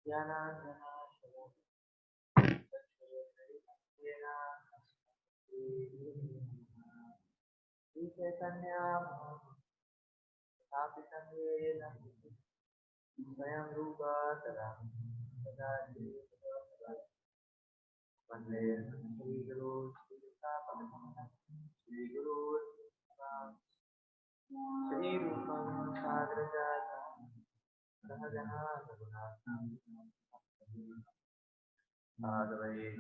ज्ञानाञ्जनाशलाकया चक्षुरुन्मिलितं येन श्रीचैतन्यमहाप्रभुं येन स्वयं रूपा तदा तदा वन्दे श्रीगुरो श्रीगुरो श्रीरूपं साग्रजातं सहजना रघुनाथं साधवये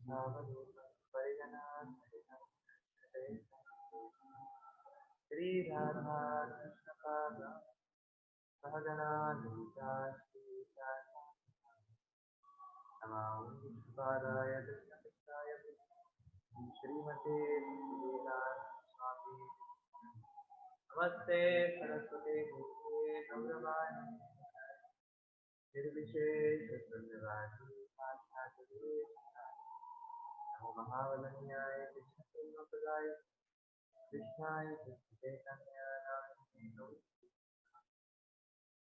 सावधूतं परिजनान् श्रीराधा कृष्णपादा सहजना ललिता नमाय कृष्णकृष्णाय श्रीमते वेदांत स्वामी नमस्ते सरस्वते देवे गौरवाणी निर्विशेष शून्यवादी आचार्य नमो महावदन्याय कृष्णपूर्णपदाय कृष्णाय कृष्णचैतन्य नामिने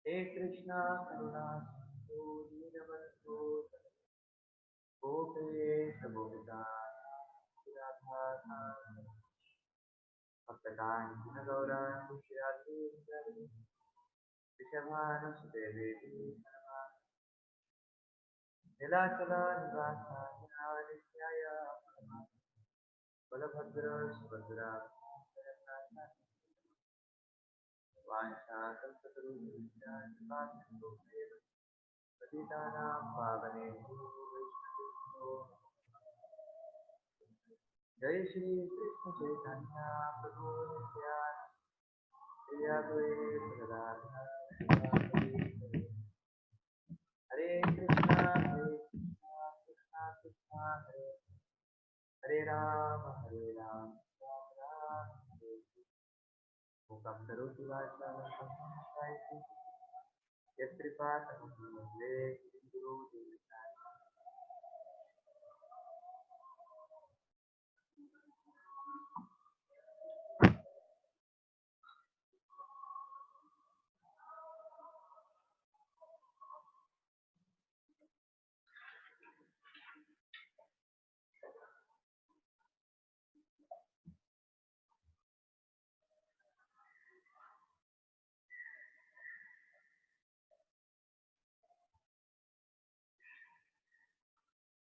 हे कृष्णा करुणा सिंधु दीनबन्धो गोपेश गोपिकानां राधा भक्तकान्त गौराङ्गी श्री वृषभानुसुते देवी नीलाचला निवासाय नित्याय बलभद्र सुभद्रा वाञ्छाकल्पतरुभ्यश्च कृपासिन्धुभ्येव पतितानां पावनेभ्यो वैष्णवेभ्यो जय श्री कृष्ण चैतन्य प्रभु नित्यानंद श्री अद्वैत गदाधर श्रीवासादि हरे कृष्णा कृष्णा कृष्णा हरे राम राम राम हरे मुखं करोति वाचालं कायेन यत्कृपातमहं वन्दे गुरुं देवतां।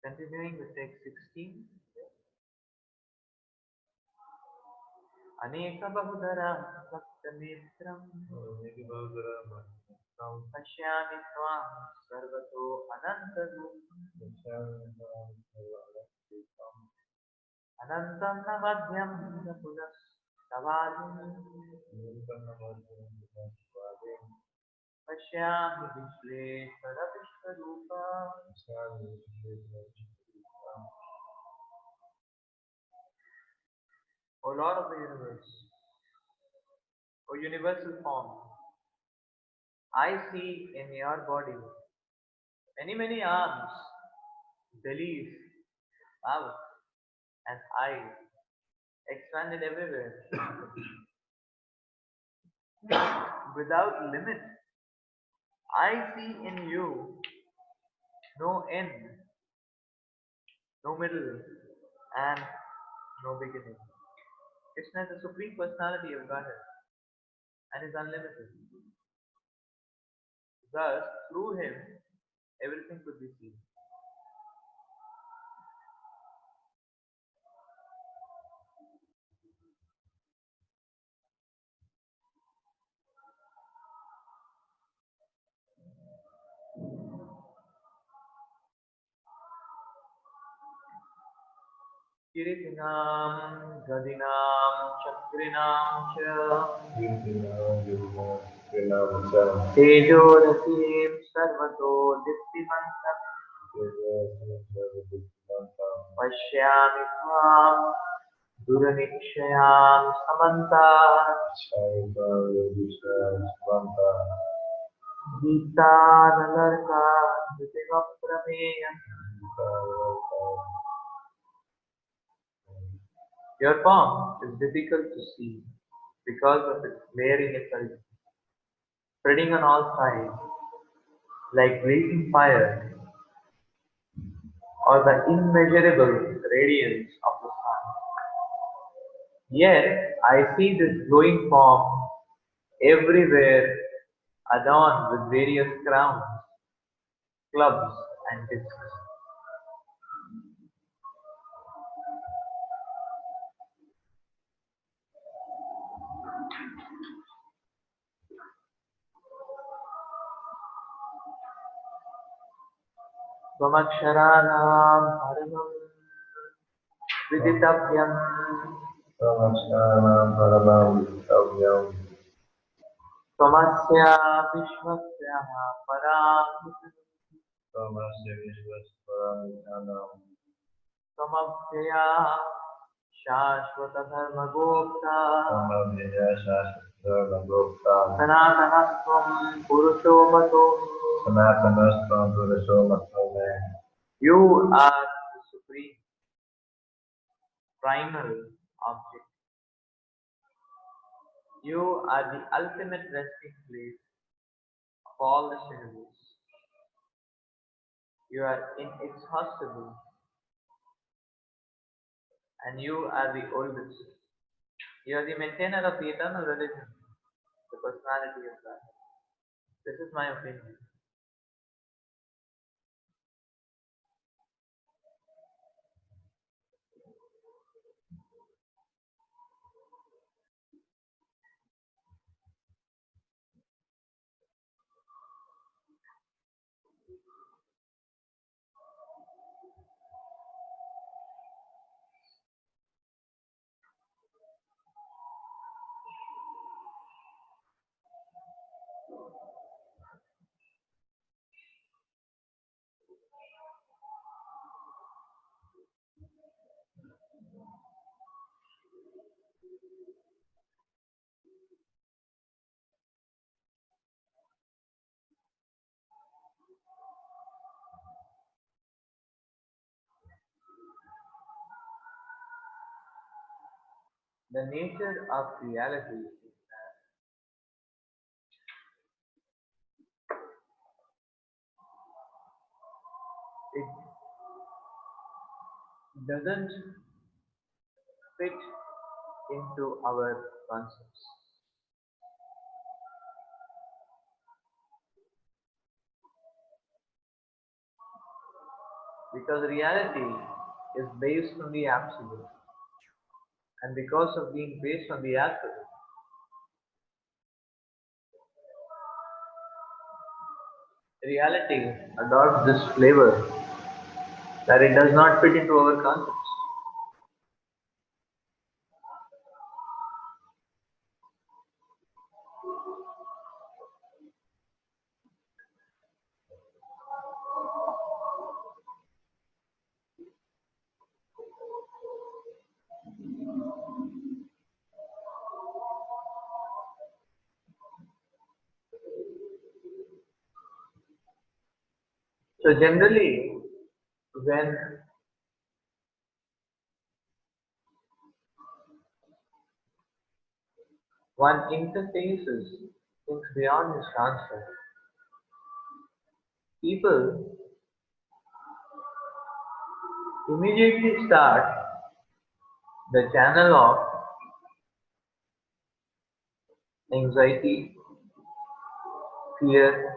Continuing with text 16. अनेक बहुधरा भक्तनेत्रं पश्यामि त्वां सर्वतो अनन्तं न मध्यं न पुनस्तवादिं पश्यामि Vishweshwar Vishwarupa O Lord of the universe, O universal form, I see in your body many arms, bellies, mouth, and eyes expanded everywhere without limit. I see in you no end, no middle, and no beginning. Krishna is the supreme personality of Godhead and is unlimited. Thus, through him, everything could be seen. Kiritinam, Gadinam, Chakrinam, Tejorasim, Sarvato, Diptimantam, Pashyami Tvam, Duranishayam, Samanta, Gita, Nalarka, Ditivaprameya. Your form is difficult to see because of its glaring effect, spreading on all sides. like blazing fire or the immeasurable radiance of the sun. Yet I see this glowing form everywhere adorned with various crowns, clubs, and discs. Swamakshararam paramam viditavyam Namaskaram Paramahං Swamasya vishwasya param Tamasya Vishvasvaram Swamabhyaya Shashvata dharma gopta Tamabhya Shastra Gopta Sanatanatam Purusho Mato. Sanatanastam Purusho Matame. You are the supreme, primal object. You are the ultimate resting place of all the universe. You are inexhaustible and you are the oldest. You are the maintainer of the eternal religion, the personality of God. This is my opinion. The nature of reality is that it doesn't fit into our concepts. Because reality is based on the absolute. And because of being based on the absolute, reality adopts this flavor that it does not fit into our concepts. So generally, when one interfaces things beyond his concept, people immediately start the channel of anxiety, fear,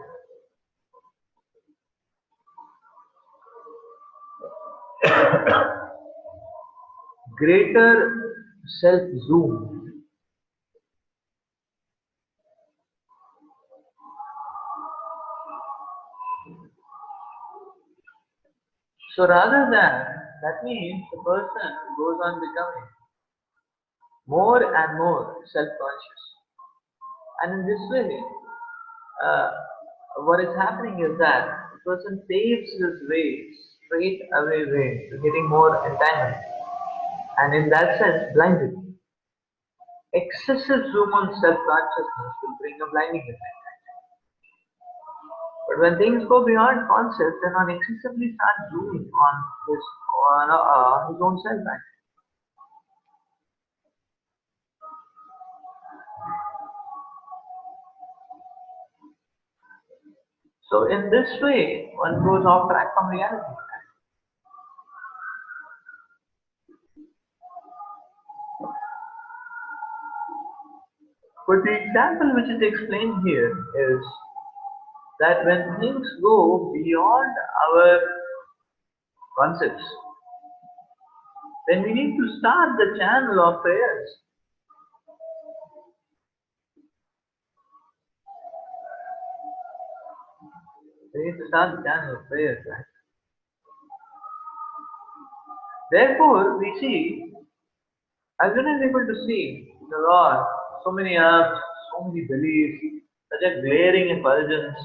greater self-zoom. So rather than, that means the person goes on becoming more and more self-conscious. And in this way, uh, what is happening is that the person paves his way, straight away way to getting more entangled. And in that sense, blinded. Excessive zoom on self-consciousness will bring a blinding effect. But when things go beyond concept, then one excessively starts zooming on his own self. So in this way, one goes off track from reality. But the example which is explained here is that when things go beyond our concepts, then we need to start the channel of prayers. We need to start the channel of prayers, right? Therefore, we see, Arjuna is able to see the Lord, so many arms, so many bellies, such a glaring effulgence.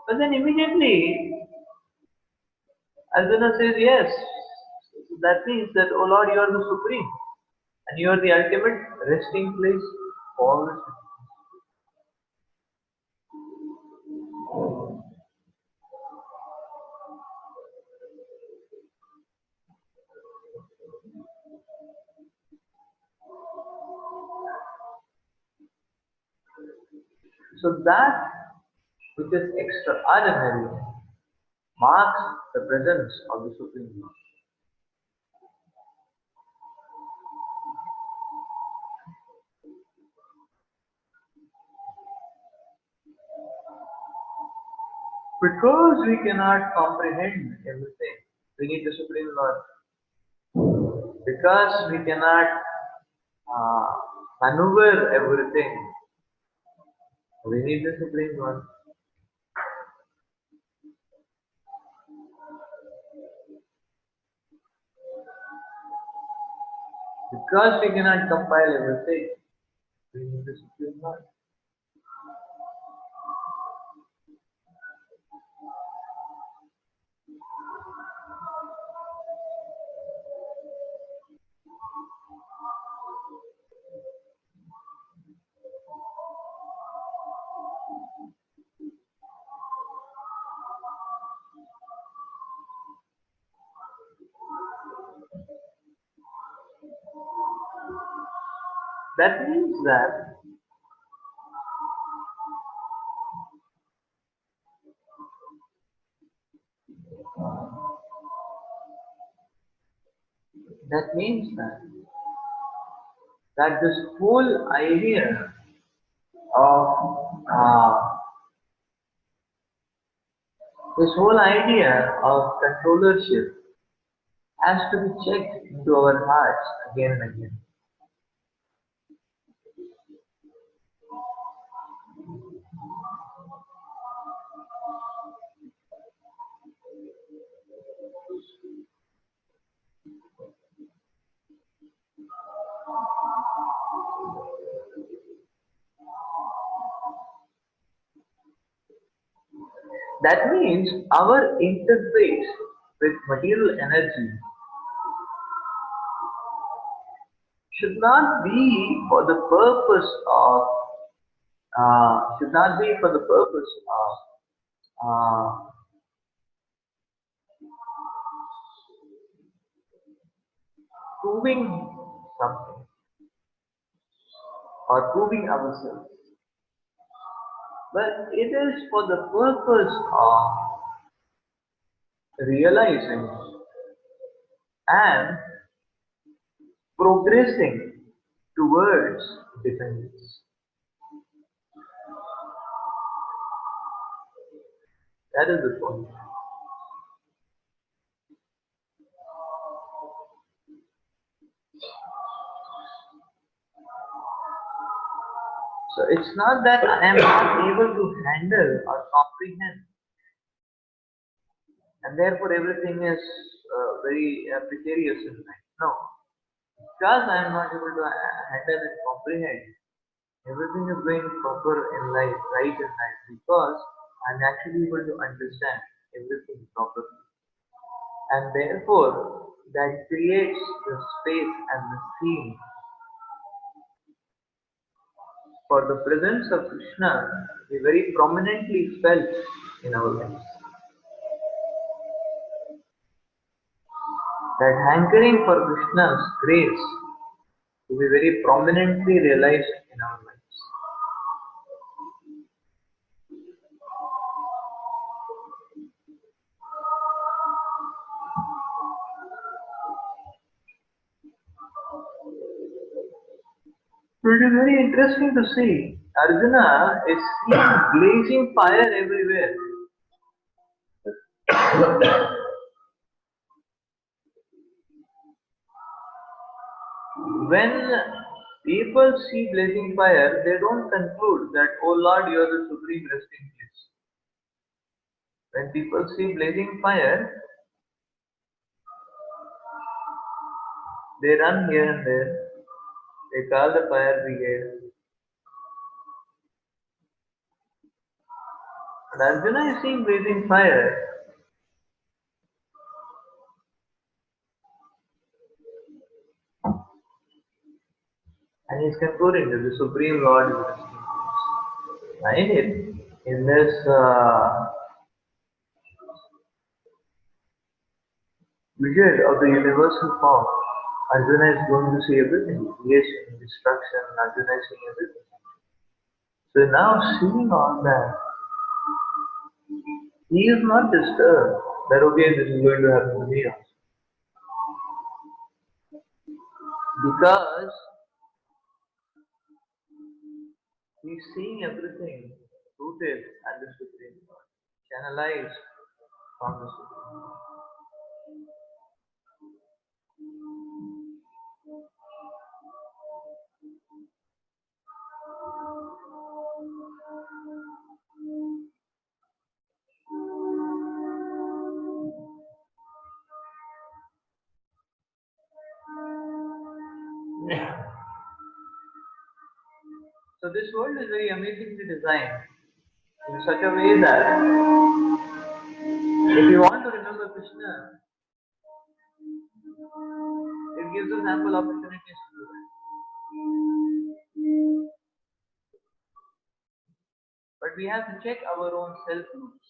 But then immediately, Arjuna says, yes, that means that, oh Lord, you are the Supreme, and you are the ultimate resting place for all this. So that which is extraordinary marks the presence of the Supreme Lord. Because we cannot comprehend everything, we need the Supreme Lord. Because we cannot uh, maneuver everything, we need the Supreme Lord. Because we cannot compile everything, we need the Supreme Lord. That means that this whole idea of controllership has to be checked into our hearts again and again. That means our interface with material energy should not be for the purpose of uh, proving something or proving ourselves, but it is for the purpose of realizing and progressing towards dependence. That is the point. So it's not that I am not able to handle or comprehend, and therefore everything is very precarious in life. No, because I am not able to handle and comprehend, everything is going proper in life, right in life, because I am actually able to understand everything properly, and therefore that creates the space and the scene for the presence of Krishna to be very prominently felt in our lives. That hankering for Krishna's grace to be very prominently realized in our lives. So it is very interesting to see. Arjuna is seeing blazing fire everywhere. When people see blazing fire, they don't conclude that, oh Lord, you are the supreme resting place. When people see blazing fire, they run here and there. They call the fire brigade. And Arjuna is seeing blazing fire, and he is concluding that the Supreme Lord is resting place. Now, in this vision of the universal form, Arjuna is going to see everything: creation, destruction. Arjuna is seeing everything. So now, seeing all that, he is not disturbed that okay, this is going to happen to me also. Because he is seeing everything rooted at the Supreme Lord, channelized from the Supreme Lord. Yeah. So this world is very amazingly designed in such a way that if you want to remember Krishna, it gives us ample opportunities to do that. But we have to check our own self roots.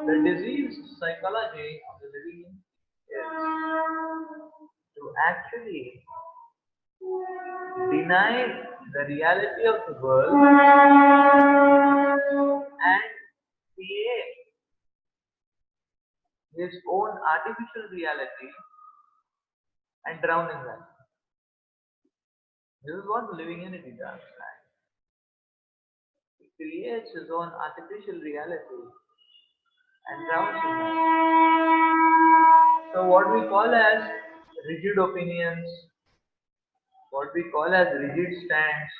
The disease psychology of the living is to actually deny the reality of the world and create his own artificial reality and drown in that. This is what the living entity does. Right? He creates his own artificial reality and drowns in that. So what we call as rigid opinions, what we call as rigid stands,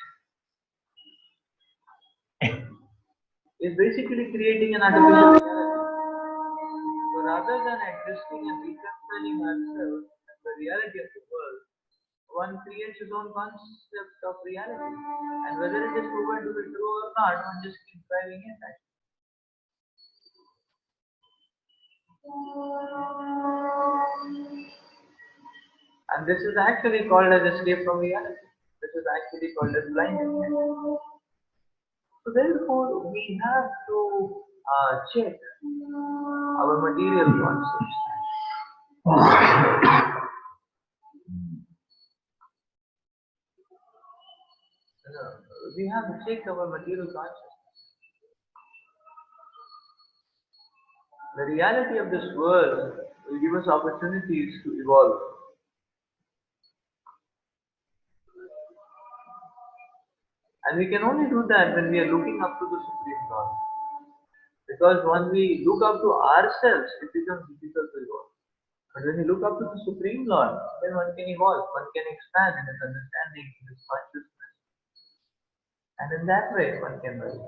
is basically creating an artificial reality. So rather than existing and reconciling ourselves with the reality of the world, one creates his own concept of reality. And whether it is proven to be true or not, one just keeps driving it. And this is actually called as escape from reality. This is actually called as blindness. So therefore, we have to check our material concepts. We have to check our material consciousness. The reality of this world will give us opportunities to evolve. And we can only do that when we are looking up to the Supreme Lord. Because when we look up to ourselves, it becomes difficult to evolve. But when you look up to the Supreme Lord, then one can evolve, one can expand in his understanding, in his consciousness. And in that way, one can rise.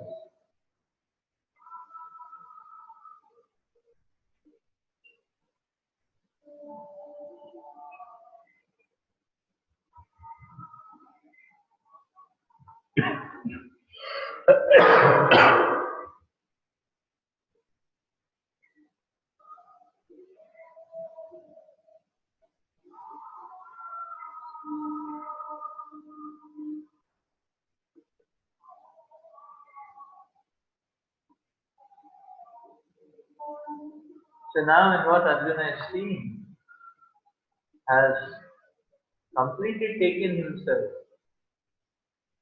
So now in what Arjuna is seeing, has completely taken himself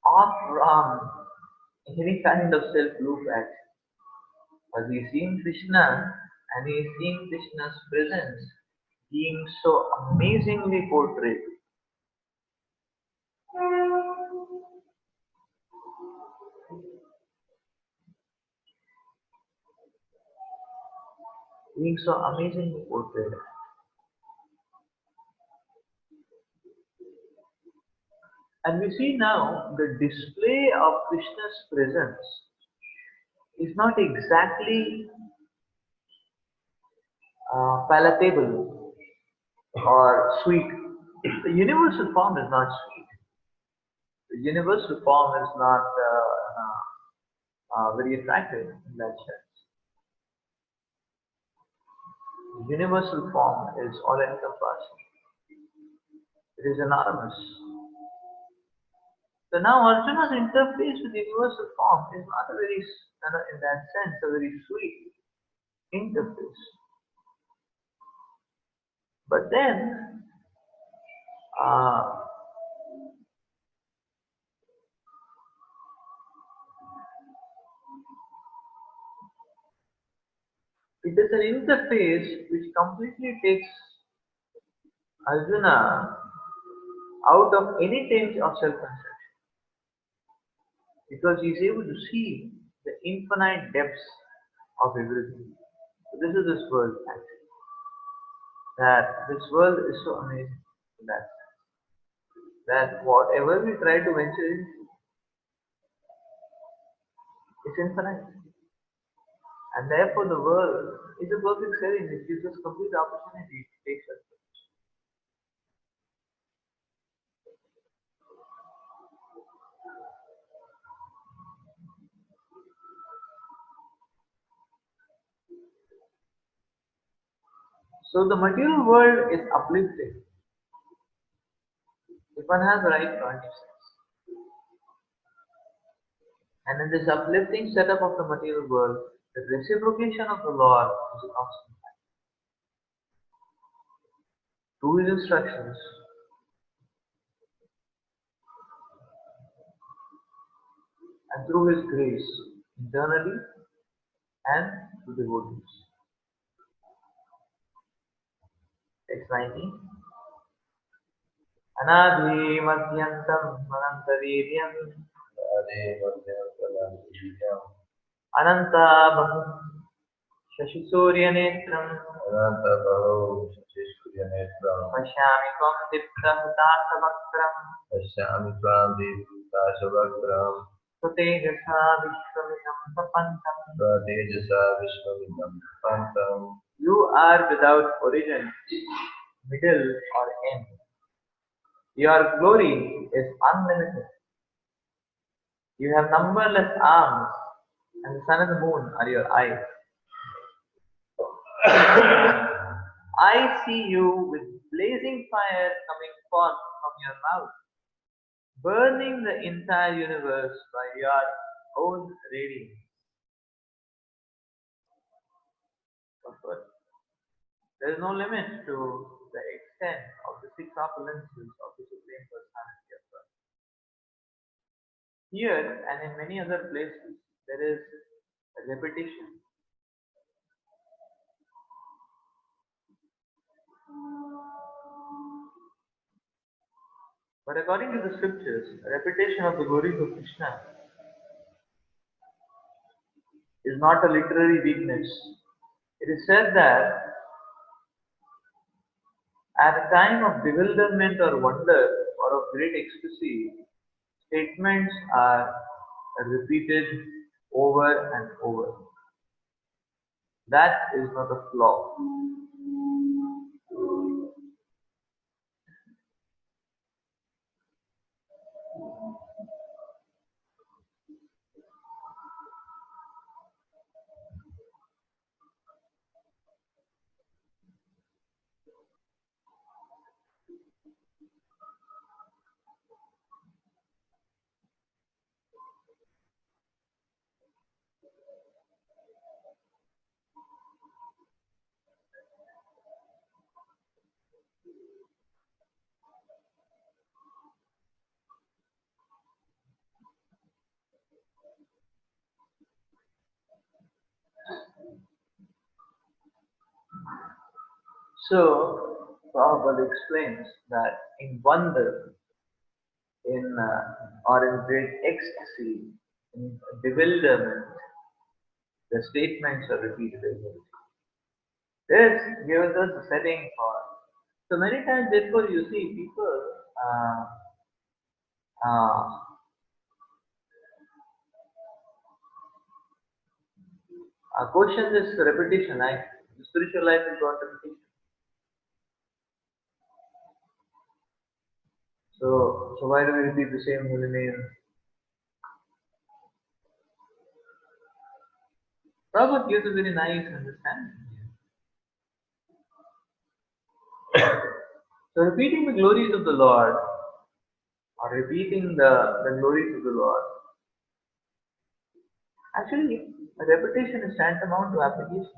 off from any kind of self-loop action. Because he's seeing Krishna and he is seeing Krishna's presence being so amazingly portrayed. Being so amazingly portrayed. And we see now the display of Krishna's presence is not exactly palatable or sweet. The universal form is not sweet. The universal form is not very attractive in that sense. The universal form is all encompassing. It is anonymous. So now Arjuna's interface with the universal form is not a very, in that sense, a very sweet interface. But then, uh, it is an interface which completely takes Arjuna out of any taint of self-conception. Because he is able to see the infinite depths of everything. So this is this world actually. That this world is so amazing in that sense. That whatever we try to venture into is infinite. And therefore the world is a perfect setting. It gives us complete opportunity to take such. So the material world is uplifting if one has the right consciousness. And in this uplifting setup of the material world, the reciprocation of the Lord is a constant. Through his instructions, and through his grace, internally and to devotees. Text 19. Anadhi madhyantam anantaviryam Ade Madhyantara Vidyam anantabham shashisuryanetram Ananta Baho Shishkurya Netram pashyami tvam diptahutasavakram Ashyami Twandi Dashavakram sutejasa vishwamidam tapantam. Pratejasa Vishwavidam Pantam You are without origin, middle or end. Your glory is unlimited. You have numberless arms, and the sun and the moon are your eyes. I see you with blazing fire coming forth from your mouth, burning the entire universe by your own radiance. Of course, there is no limit to the extent of the six opulences of the Supreme Personality of God. Here and in many other places, there is a repetition. But according to the scriptures, a repetition of the glories of Krishna is not a literary weakness. It is said that at a time of bewilderment or wonder or of great ecstasy, statements are repeated over and over. That is not a flaw. So, Prabhupada explains that in wonder, in or in great ecstasy, in bewilderment, the statements are repeated again. This gives us a setting for. So many times, therefore, you see people uh, question this repetition. Like the spiritual life is about repetition. So why do we repeat the same holy name? Prabhupada gives a very nice understanding. So repeating the glories of the Lord, or repeating the glories of the Lord, actually a repetition is tantamount to application.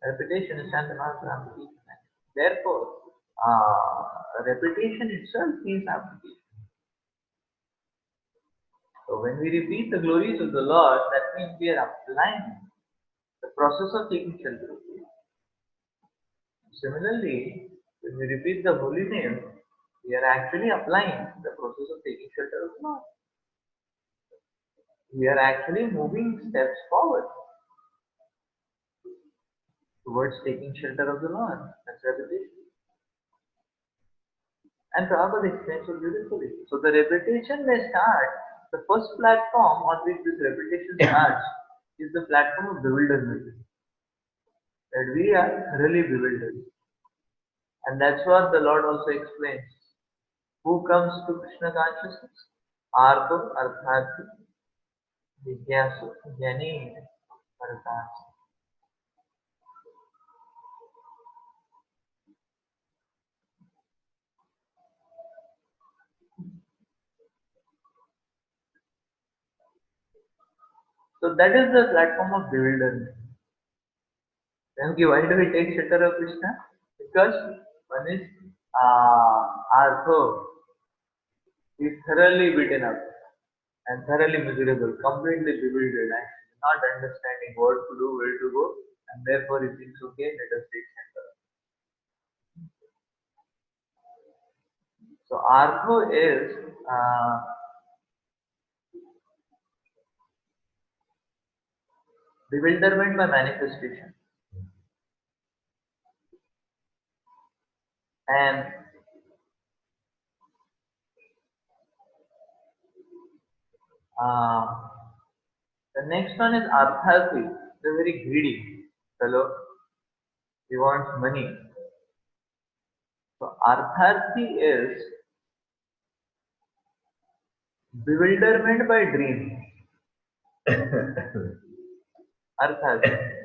Repetition is tantamount to application. Therefore, repetition itself means application. So when we repeat the glories of the Lord, that means we are applying the process of taking shelter. Similarly, when we repeat the holy name, we are actually applying the process of taking shelter of the Lord. We are actually moving steps forward towards taking shelter of the Lord. That's repetition. And Prabhupada explains so beautifully. So the repetition may start, the first platform on which this repetition starts is the platform of bewilderment. That we are thoroughly bewildered. And that's what the Lord also explains. Who comes to Krishna consciousness? Artho, Arthati, Jigyasu, Jnani, Bharatasi. So that is the platform of bewilderment. Then why do we take shelter of Krishna? Because one is Artho is thoroughly beaten up and thoroughly miserable, completely bewildered, actually not understanding what to do, where to go, and therefore he thinks, okay, let us take shelter. So Artho is bewilderment by manifestation. And uh, the next one is Arthati, the very greedy fellow. He wants money. So Artharthi is bewilderment by dream. Artharthi.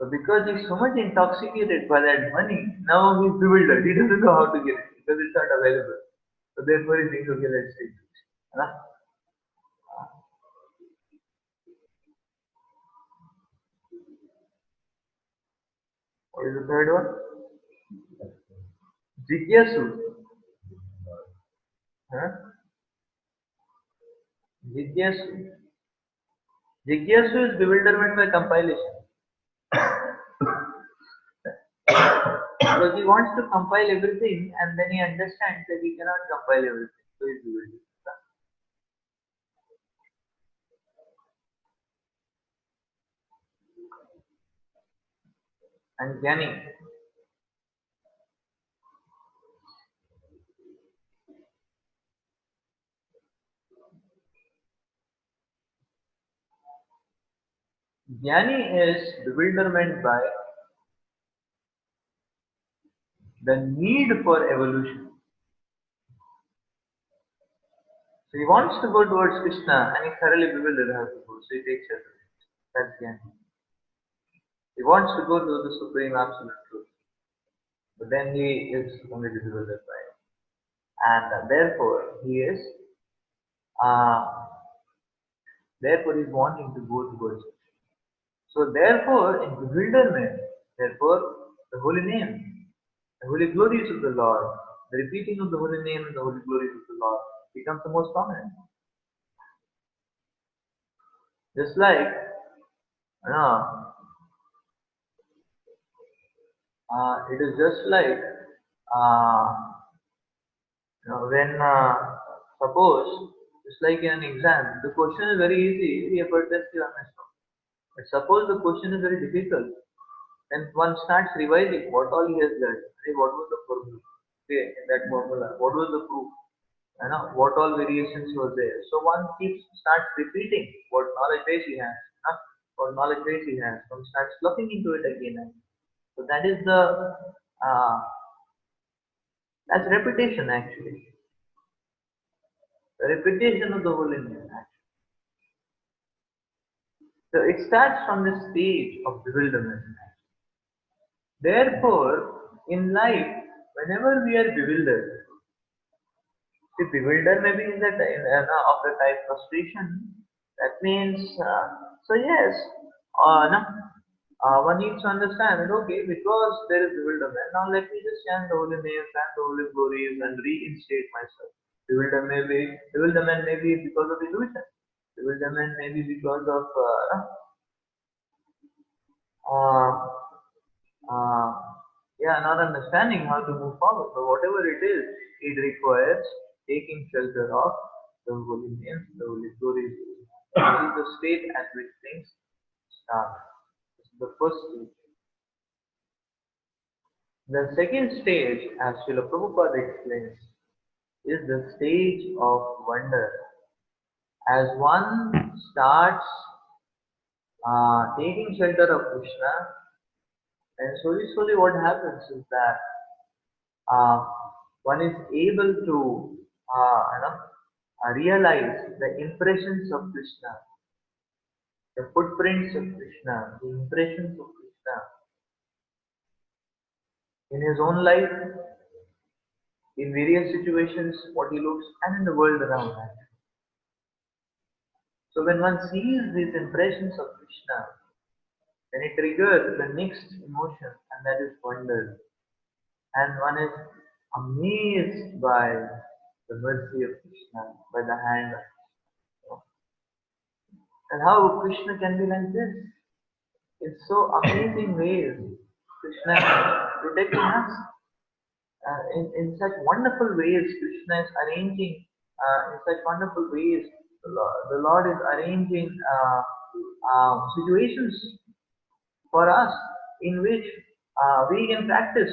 So because he's so much intoxicated by that money, now he's bewildered. He doesn't know how to get it because it's not available. So therefore he thinks, okay, let's take it. Huh? What is the third one? Jigyasu. Huh? Jigyasu. Jigyasu is bewilderment by compilation. Because he wants to compile everything and then he understands that he cannot compile everything. So he's bewildered. And Jnani. Jnani is bewilderment by the need for evolution. So he wants to go towards Krishna and he's thoroughly bewildered how to go. So he takes it. That's Jnani. He wants to go to the Supreme Absolute Truth. But then he is only bewildered by it. And therefore he is uh, therefore he is wanting to go towards it. So therefore in bewilderment, therefore the holy name, the holy glories of the Lord, the repeating of the holy name and the holy glories of the Lord becomes the most prominent. Just like You know, it is just like uh, when suppose it's like in an exam, the question is very easy, yeah, but test you messed up. But suppose the question is very difficult, then one starts revising what all he has learned. Hey, what was the formula? Okay, in that formula, what was the proof? What all variations were there. So one keeps starts repeating what knowledge base he has, what knowledge base he has, one starts looking into it again. So that is the uh, that's repetition actually. The repetition of the whole Indian act. So it starts from the stage of bewilderment. Therefore, in life, whenever we are bewildered, see, bewildered maybe in of the type frustration. That means, so yes, no, one needs to understand that okay, because there is bewilderment, now let me just chant the holy names and the holy glories and reinstate myself. Bewilderment may be because of illusion. Bewilderment may be because of uh, uh, yeah, not understanding how to move forward. But whatever it is, it requires taking shelter of the holy names, the holy glories. This is the state at which things start. This is the first stage. The second stage, as Srila Prabhupada explains, is the stage of wonder. As one starts taking shelter of Krishna, and slowly what happens is that uh, one is able to realize the impressions of Krishna, the footprints of Krishna, the impressions of Krishna in his own life, in various situations, what he looks, and in the world around him. So when one sees these impressions of Krishna, then it triggers the next emotion, and that is wonder. And one is amazed by the mercy of Krishna, by the hand of Krishna. And how Krishna can be like this? In so amazing ways, Krishna is protecting us. In such wonderful ways, Krishna is arranging, in such wonderful ways, the Lord is arranging situations for us in which we can practice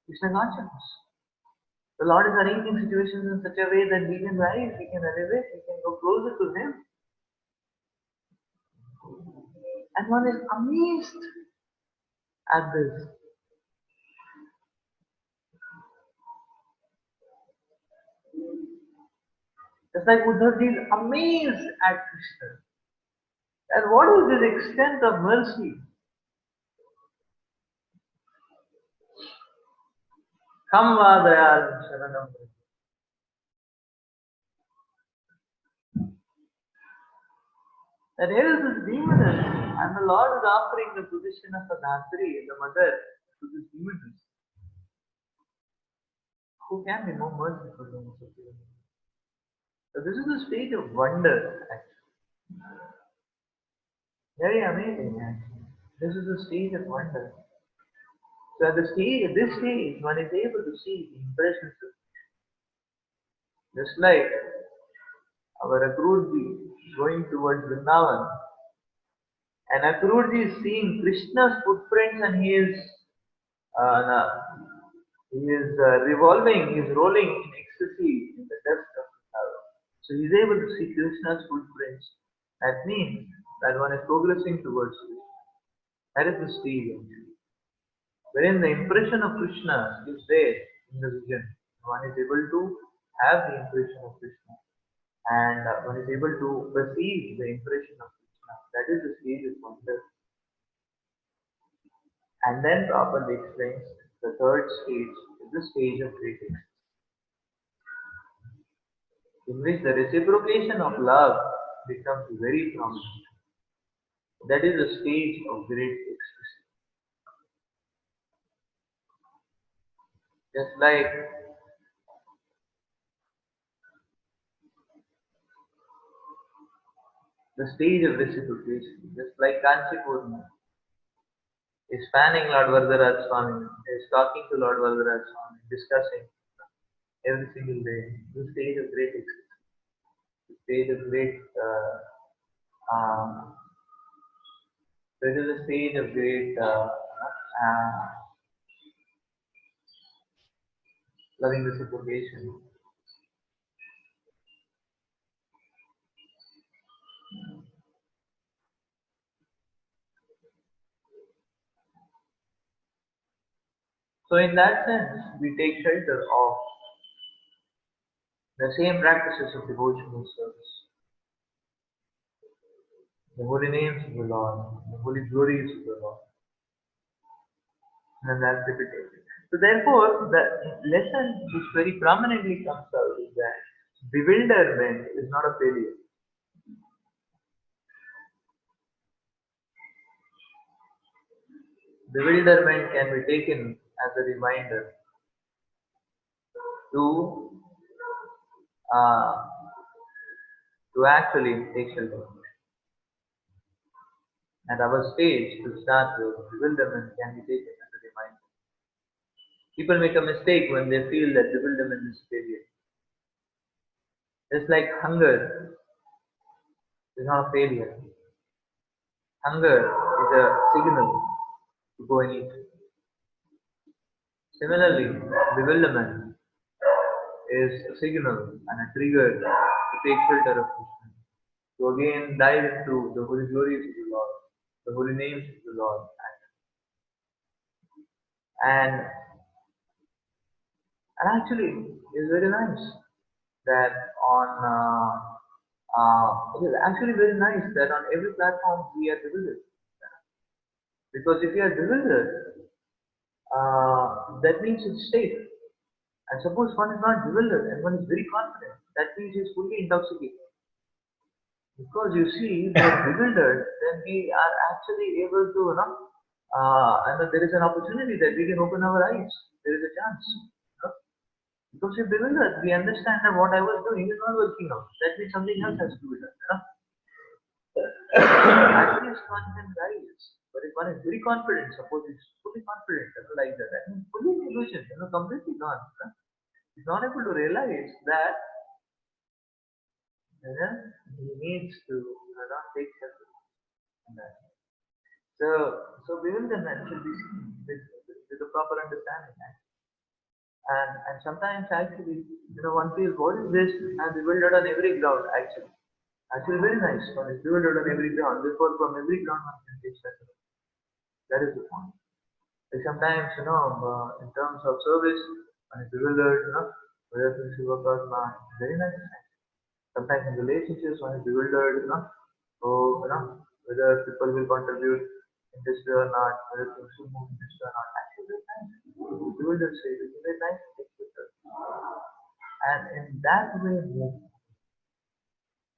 Krishna consciousness. The Lord is arranging situations in such a way that we can rise, we can elevate, we can go closer to Him. And one is amazed at this. Just like Uddhavji is amazed at Krishna. And what is this extent of mercy? Kamva dayal sharanam. That here is this demoness, and the Lord is offering the position of a Dhatri, the mother, to this demoness. Who can be more merciful than such a woman? So this is the stage of wonder, actually. Very amazing, actually. This is the stage of wonder. So at this stage, one is able to see the impressions of just like our Akrurji going towards Vrindavan, and Akrurji is seeing Krishna's footprints, and uh, revolving, he is rolling in ecstasy in the dust of Vrindavan. So he is able to see Krishna's footprints. That means that one is progressing towards Krishna. That is the stage actually, wherein the impression of Krishna is there in the vision. One is able to have the impression of Krishna, and one is able to perceive the impression of Krishna. That is the stage of wonder. And then Prabhupada explains the third stage is the stage of great ecstasy, in which the reciprocation of love becomes very prominent. That is the stage of great ecstasy. Just like the stage of reciprocation, just like Kanchi Purna is fanning Lord Varadaraj Swami, is talking to Lord Varadaraj Swami, discussing every single day, the stage of great existence, the stage of great, uh, this is a stage of great loving reciprocation. So in that sense, we take shelter of the same practices of devotional service, the holy names of the Lord, the holy glories of the Lord, and that's repetition. So therefore, the lesson which very prominently comes out is that bewilderment is not a failure. Bewilderment can be taken as a reminder to uh, to actually take shelter. At our stage, to start with, bewilderment can be taken as a reminder. People make a mistake when they feel that bewilderment is failure. Just like hunger is not a failure. Hunger is a signal to go and eat. Similarly, bewilderment is a signal and a trigger to take shelter of Krishna. To again dive into the holy glories of the Lord, the holy names of the Lord. And, and actually, it's very nice that it is actually very nice that on every platform we are bewildered. Because if you are bewildered, that means it's safe. And suppose one is not bewildered and one is very confident, that means he is fully intoxicated. Because you see, we are bewildered, then we are actually able to, and there is an opportunity that we can open our eyes. There is a chance. Because we're bewildered, we understand that what I was doing is not working out. That means something else has to be done. Actually, it's confident rise. But if one is very confident, suppose he's fully confident, like that means fully in illusion, completely gone. He's not able to realize that he needs to take shelter. So, bewilderment should be seen with a proper understanding. And sometimes actually, one feels, what is this? I'm bewildered on every ground, actually. Actually, very nice. One is bewildered on every ground. Therefore, from every ground, one can take shelter. That is the point. Like sometimes, in terms of service, one is bewildered, whether things will work out or not. Very nice. Sometimes in relationships, one is bewildered, so, whether people will contribute in this way or not, whether things will move in this way or not. Actually, very nice. Bewildered state is very nice. And in that way, move.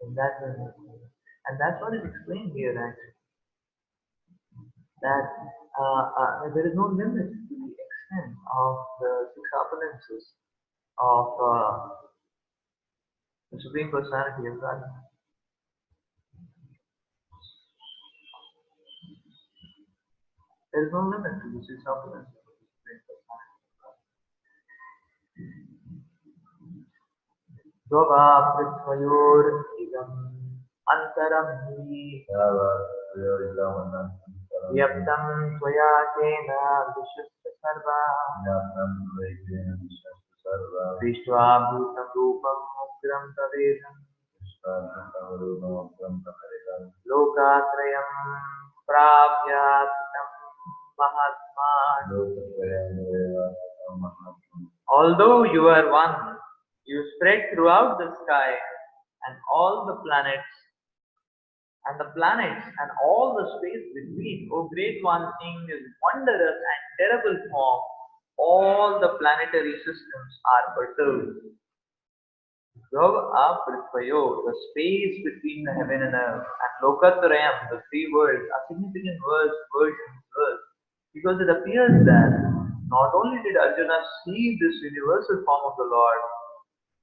In that way, move. And that's what is explained here, actually. That there is no limit to the extent of the six opulences of the Supreme Personality of God. There is no limit to the six opulence of the Supreme Personality of God. Dvapritvayorigam antaram hi yaptam tvaya kena vishwasya sarva drishtva bhutam rupam ugram tavedam lokatrayam prapyatam mahatma. Although you are one, you spread throughout the sky and all the planets and all the space between. O great one, seeing this wondrous and terrible form, all the planetary systems are perturbed. The space between the heaven and earth, and Lokatrayam, the three worlds, are significant words in this verse, because it appears that not only did Arjuna see this universal form of the Lord,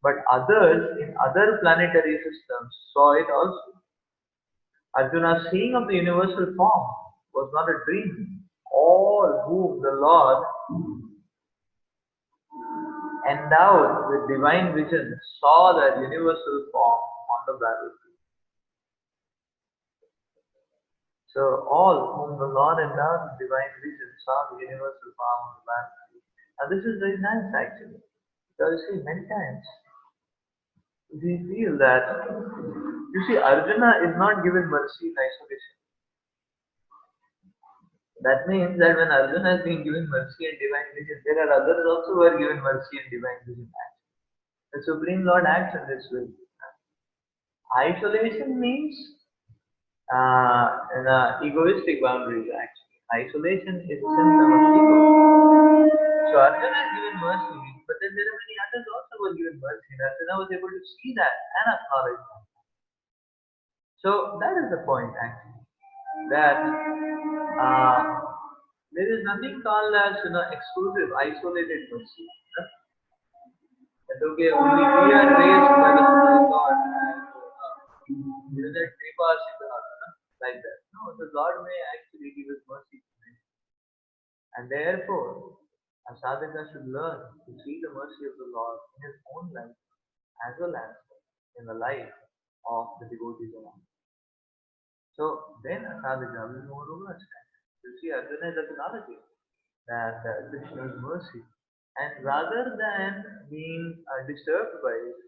but others in other planetary systems saw it also. Arjuna's seeing of the universal form was not a dream. All whom the Lord endowed with divine vision saw that universal form on the battlefield. So all whom the Lord endowed with divine vision saw the universal form on the battlefield. Now this is very nice actually. Because you see, many times we feel that, you see, Arjuna is not given mercy in isolation. That means that when Arjuna has been given mercy and divine vision, there are others also who are given mercy and divine vision. The Supreme Lord acts in this way. Isolation means egoistic boundaries actually. Isolation is a symptom of ego. So Arjuna is given mercy, but then there are many others also who are given mercy. And Arjuna was able to see that and acknowledge that. So that is the point actually. That there is nothing called as exclusive, isolated mercy. That okay, only we are raised by the God and that Kripa Siddhartha, like that. No, the Lord may actually give us mercy to men. And therefore, a sadhaka should learn to see the mercy of the Lord in his own life as well as in the life of the devotees around. So then a sadhaka will more understand. You see, Arjuna is acknowledging that Krishna's mercy, and rather than being disturbed by it,